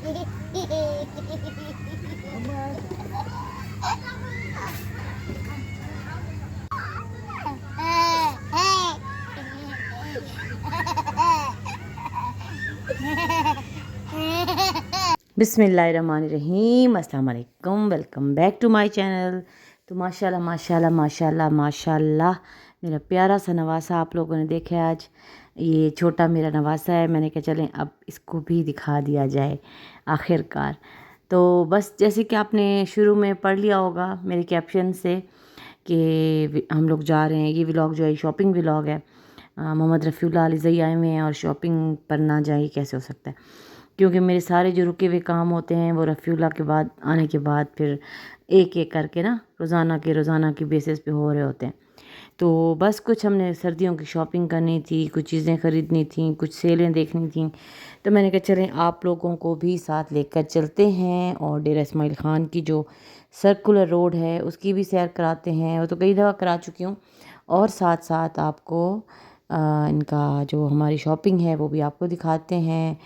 बिस्मिल्लाहिर्रहमानिर्रहीम, अस्सलाम वालेकुम, welcome back to my channel. तो माशाल्लाह माशाल्लाह माशाल्लाह माशाल्लाह मेरा प्यारा सा नवासा आप लोगों ने देखा है आज। ये छोटा मेरा नवासा है, मैंने कहा चलें अब इसको भी दिखा दिया जाए आखिरकार। तो बस जैसे कि आपने शुरू में पढ़ लिया होगा मेरे कैप्शन से कि हम लोग जा रहे हैं, ये व्लॉग जो है शॉपिंग व्लॉग है। मोहम्मद रफ़ीउल्लाह अलीज़ई आए हुए हैं और शॉपिंग पर ना जाए कैसे हो सकता है, क्योंकि मेरे सारे जो रुके हुए काम होते हैं वो रफ़ीउल्लाह के बाद आने के बाद फिर एक एक करके ना रोज़ाना की बेसिस पे हो रहे होते हैं। तो बस कुछ हमने सर्दियों की शॉपिंग करनी थी, कुछ चीज़ें ख़रीदनी थी, कुछ सेलें देखनी थी। तो मैंने कहा चलें आप लोगों को भी साथ लेकर चलते हैं और डेरा इस्माइल ख़ान की जो सर्कुलर रोड है उसकी भी सैर कराते हैं। वो तो कई दफ़ा करा चुकी हूँ और साथ साथ आपको इनका जो हमारी शॉपिंग है वो भी आपको दिखाते हैं।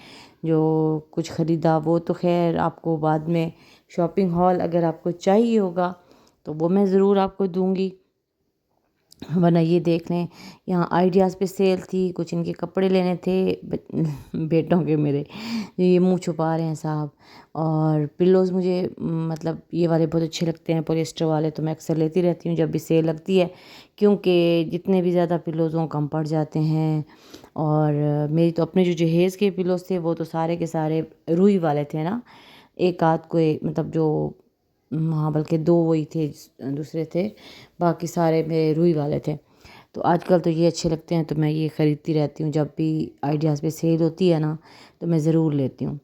जो कुछ ख़रीदा वो तो खैर आपको बाद में शॉपिंग हॉल अगर आपको चाहिए होगा तो वो मैं ज़रूर आपको दूंगी, वरना ये देख लें यहाँ आइडियाज़ पे सेल थी। कुछ इनके कपड़े लेने थे बेटों के मेरे, ये मुंह छुपा रहे हैं साहब। और पिल्लोज़ मुझे मतलब ये वाले बहुत अच्छे लगते हैं, पॉलिएस्टर वाले, तो मैं अक्सर लेती रहती हूँ जब भी सेल लगती है, क्योंकि जितने भी ज़्यादा पिल्लोज़ हों कम पड़ जाते हैं। और मेरी तो अपने जो जहेज़ के पिल्लोज़ थे वो तो सारे के सारे रुई वाले थे ना, एक आध कोई मतलब जो हाँ बल्कि दो वही थे, दूसरे थे, बाकी सारे मेरे रुई वाले थे। तो आजकल तो ये अच्छे लगते हैं तो मैं ये ख़रीदती रहती हूँ, जब भी आइडियाज़ पे सेल होती है ना तो मैं ज़रूर लेती हूँ।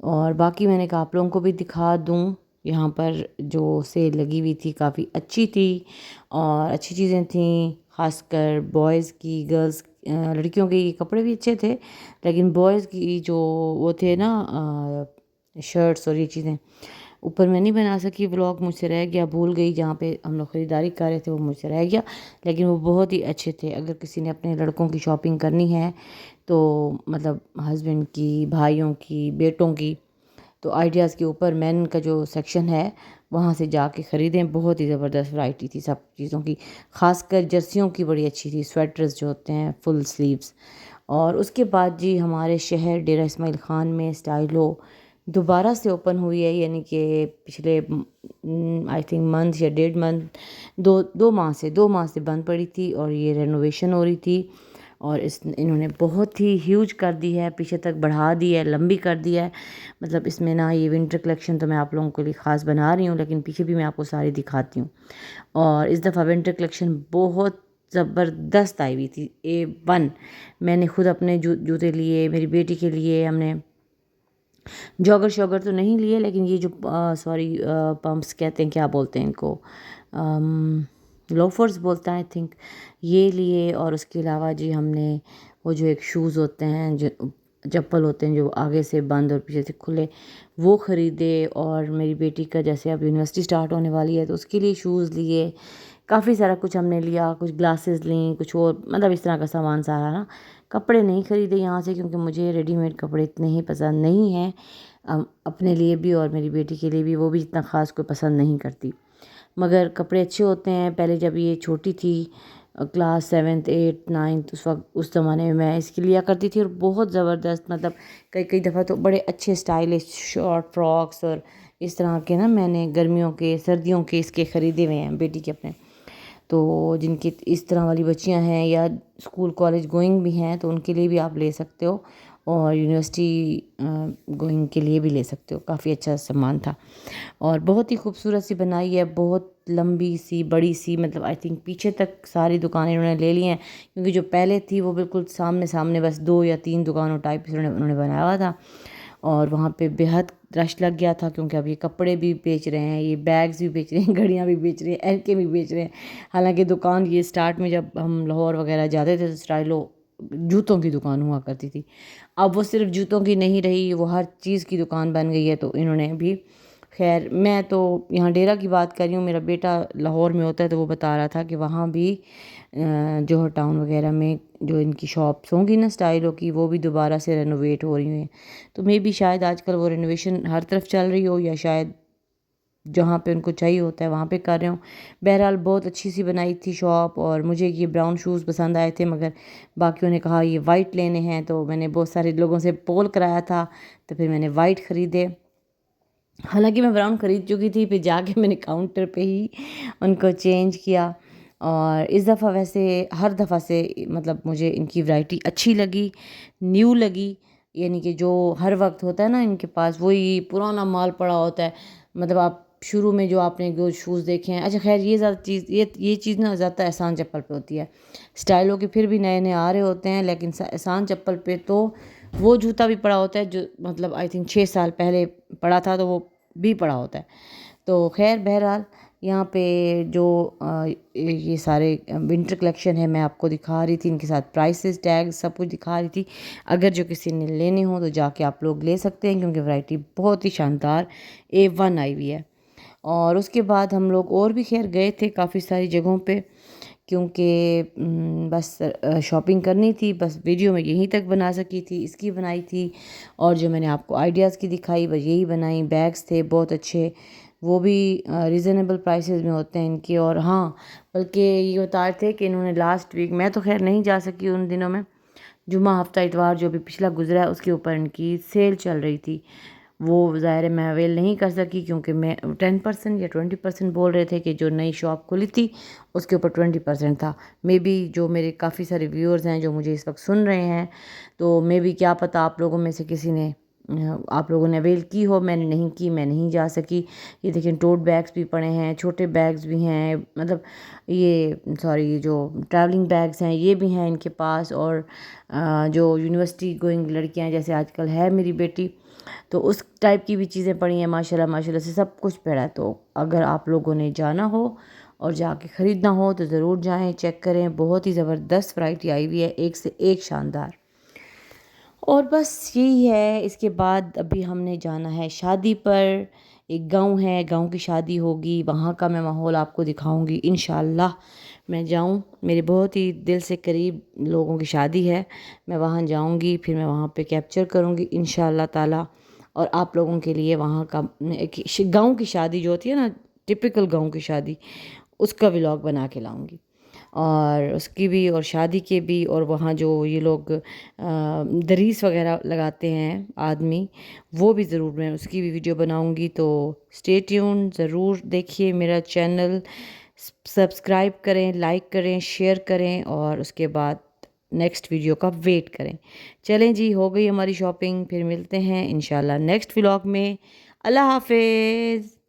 और बाकी मैंने कहा आप लोगों को भी दिखा दूँ, यहाँ पर जो सेल लगी हुई थी काफ़ी अच्छी थी और अच्छी चीज़ें थीं, ख़ासकर बॉयज़ की, गर्ल्स लड़कियों के कपड़े भी अच्छे थे, लेकिन बॉयज़ की जो वो थे ना शर्ट्स और ये चीज़ें, ऊपर मैं नहीं बना सकी व्लॉग, मुझसे रह गया, भूल गई, जहाँ पे हम लोग ख़रीदारी कर रहे थे वो मुझसे रह गया, लेकिन वो बहुत ही अच्छे थे। अगर किसी ने अपने लड़कों की शॉपिंग करनी है तो मतलब हस्बैंड की, भाइयों की, बेटों की, तो आइडियाज़ के ऊपर मैन का जो सेक्शन है वहाँ से जाके ख़रीदें। बहुत ही ज़बरदस्त वैरायटी थी सब चीज़ों की, ख़ासकर जर्सियों की बड़ी अच्छी थी, स्वेटर्स जो होते हैं फुल स्लीव्स। और उसके बाद जी हमारे शहर डेरा इस्माइल ख़ान में स्टाइलो दोबारा से ओपन हुई है, यानी कि पिछले आई थिंक मंथ या 1.5 मंथ, दो माह से बंद पड़ी थी और ये रेनोवेशन हो रही थी। और इन्होंने बहुत ही ह्यूज कर दी है, पीछे तक बढ़ा दी है, लंबी कर दी है। मतलब इसमें ना ये विंटर कलेक्शन तो मैं आप लोगों के लिए ख़ास बना रही हूँ, लेकिन पीछे भी मैं आपको सारी दिखाती हूँ। और इस दफ़ा विंटर कलेक्शन बहुत ज़बरदस्त आई हुई थी, A1। मैंने खुद अपने जूते लिए, मेरी बेटी के लिए हमने जॉगर शॉगर तो नहीं लिए, लेकिन ये जो सॉरी पम्प्स कहते हैं, क्या बोलते हैं इनको, लोफर्स बोलते हैं आई थिंक, ये लिए। और उसके अलावा जी हमने वो जो एक शूज़ होते हैं, जो चप्पल होते हैं जो आगे से बंद और पीछे से खुले, वो ख़रीदे। और मेरी बेटी का जैसे अब यूनिवर्सिटी स्टार्ट होने वाली है तो उसके लिए शूज़ लिए, काफ़ी सारा कुछ हमने लिया, कुछ ग्लासेस ली, कुछ और मतलब इस तरह का सामान सारा ना। कपड़े नहीं ख़रीदे यहाँ से क्योंकि मुझे रेडीमेड कपड़े इतने ही पसंद नहीं हैं, अपने लिए भी और मेरी बेटी के लिए भी, वो भी इतना ख़ास कोई पसंद नहीं करती। मगर कपड़े अच्छे होते हैं। पहले जब ये छोटी थी, क्लास 7th 8th 9th, उस वक्त उस ज़माने में मैं इसकी लिया करती थी और बहुत ज़बरदस्त, मतलब कई कई दफ़ा तो बड़े अच्छे स्टाइलिश शॉर्ट फ्रॉक्स और इस तरह के ना मैंने गर्मियों के सर्दियों के इसके ख़रीदे हुए हैं बेटी के अपने। तो जिनकी इस तरह वाली बच्चियां हैं या स्कूल कॉलेज गोइंग भी हैं तो उनके लिए भी आप ले सकते हो, और यूनिवर्सिटी गोइंग के लिए भी ले सकते हो। काफ़ी अच्छा सामान था और बहुत ही खूबसूरत सी बनाई है, बहुत लंबी सी बड़ी सी, मतलब आई थिंक पीछे तक सारी दुकानें इन्होंने ले ली हैं, क्योंकि जो पहले थी वो बिल्कुल सामने सामने बस 2 या 3 दुकानों टाइप उन्होंने बनाया हुआ था। और वहाँ पे बेहद रश लग गया था, क्योंकि अब ये कपड़े भी बेच रहे हैं, ये बैग्स भी बेच रहे हैं, घड़ियाँ भी बेच रहे हैं, ऐनकें भी बेच रहे हैं। हालांकि दुकान ये स्टार्ट में जब हम लाहौर वगैरह जाते थे तो स्टाइलो जूतों की दुकान हुआ करती थी, अब वो सिर्फ जूतों की नहीं रही, वो हर चीज़ की दुकान बन गई है। तो इन्होंने भी خیر میں تو یہاں ڈیرہ کی بات کر رہی ہوں، میرا بیٹا لاہور میں ہوتا ہے تو وہ بتا رہا تھا کہ وہاں بھی جوہر ٹاؤن وغیرہ میں جو ان کی شاپس ہوں گی نا اسٹائلوں کی، وہ بھی دوبارہ سے رینوویٹ ہو رہی ہیں. تو میں بھی شاید آج کل وہ رینوویشن ہر طرف چل رہی ہو، یا شاید جہاں پہ ان کو چاہیے ہوتا ہے وہاں پہ کر رہے ہوں. بہرحال بہت اچھی سی بنائی تھی شاپ، اور مجھے یہ براؤن شوز پسند آئے تھے، مگر باقیوں نے کہا یہ وائٹ لینے ہیں، تو میں نے بہت سارے لوگوں سے پول کرایا تھا، تو پھر میں نے وائٹ خریدے. حالانکہ میں براؤن خرید چکی تھی، پھر جا کے میں نے کاؤنٹر پہ ہی ان کو چینج کیا. اور اس دفعہ ویسے ہر دفعہ سے مطلب مجھے ان کی ورائٹی اچھی لگی، نیو لگی. یعنی کہ جو ہر وقت ہوتا ہے نا ان کے پاس وہی پرانا مال پڑا ہوتا ہے. مطلب آپ شروع میں جو آپ نے جو شوز دیکھے ہیں، اچھا خیر یہ زیادہ چیز یہ چیز نا زیادہ احسان چپل پہ ہوتی ہے. اسٹائلوں کے پھر بھی نئے نئے آ رہے ہوتے ہیں، لیکن احسان چپل پہ تو وہ جوتا بھی پڑا ہوتا ہے جو مطلب آئی تھنک 6 سال پہلے پڑا تھا، تو وہ بھی پڑا ہوتا ہے. تو خیر بہرحال یہاں پہ جو یہ سارے ونٹر کلیکشن ہے میں آپ کو دکھا رہی تھی، ان کے ساتھ پرائسز ٹیگ سب کچھ دکھا رہی تھی. اگر جو کسی نے لینے ہوں تو جا کے آپ لوگ لے سکتے ہیں، کیونکہ ورائٹی بہت ہی شاندار A1 آئی ہوئی ہے. اور اس کے بعد ہم لوگ اور بھی خیر گئے تھے کافی ساری جگہوں پہ، کیونکہ بس شاپنگ کرنی تھی. بس ویڈیو میں یہیں تک بنا سکی تھی، اس کی بنائی تھی، اور جو میں نے آپ کو آئیڈیاز کی دکھائی بس یہی بنائی. بیگز تھے بہت اچھے، وہ بھی ریزنیبل پرائسز میں ہوتے ہیں ان کے. اور ہاں بلکہ یہ بتا رہے تھے کہ انہوں نے لاسٹ ویک، میں تو خیر نہیں جا سکی ان دنوں میں، جمعہ ہفتہ اتوار جو بھی پچھلا گزرا ہے اس کے اوپر ان کی سیل چل رہی تھی. وہ ظاہر ہے میں اویل نہیں کر سکی، کیونکہ میں 10% یا 20% بول رہے تھے کہ جو نئی شاپ کھلی تھی اس کے اوپر 20% تھا. مے بی جو میرے کافی سارے ویورز ہیں جو مجھے اس وقت سن رہے ہیں، تو مے بی کیا پتہ آپ لوگوں میں سے کسی نے آپ لوگوں نے اویل کی ہو. میں نے نہیں کی، میں نہیں جا سکی. یہ دیکھیں ٹوٹ بیگز بھی پڑے ہیں، چھوٹے بیگز بھی ہیں، مطلب یہ سوری جو ٹریولنگ بیگز ہیں یہ بھی ہیں ان کے پاس. اور جو یونیورسٹی گوئنگ لڑکیاں جیسے آج کل ہے میری بیٹی، تو اس ٹائپ کی بھی چیزیں پڑی ہیں ماشاءاللہ ماشاءاللہ سے سب کچھ پڑا ہے. تو اگر آپ لوگوں نے جانا ہو اور جا کے خریدنا ہو تو ضرور جائیں، چیک کریں. بہت ہی زبردست ورائٹی آئی ہوئی ہے، ایک سے ایک شاندار. اور بس یہی ہے. اس کے بعد ابھی ہم نے جانا ہے شادی پر. ایک گاؤں ہے، گاؤں کی شادی ہوگی، وہاں کا میں ماحول آپ کو دکھاؤں گی انشاءاللہ. میں جاؤں، میرے بہت ہی دل سے قریب لوگوں کی شادی ہے، میں وہاں جاؤں گی، پھر میں وہاں پہ کیپچر کروں گی انشاءاللہ تعالی. اور آپ لوگوں کے لیے وہاں کا گاؤں کی شادی جو ہوتی ہے نا، ٹپیکل گاؤں کی شادی، اس کا ولاگ بنا کے لاؤں گی. اور اس کی بھی اور شادی کے بھی، اور وہاں جو یہ لوگ دریس وغیرہ لگاتے ہیں آدمی، وہ بھی ضرور میں اس کی بھی ویڈیو بناؤں گی. تو اسٹے ٹیون، ضرور دیکھیے میرا چینل، سبسکرائب کریں، لائک کریں، شیئر کریں، اور اس کے بعد نیکسٹ ویڈیو کا ویٹ کریں. چلیں جی، ہو گئی ہماری شاپنگ، پھر ملتے ہیں انشاءاللہ نیکسٹ ولاگ میں. اللہ حافظ.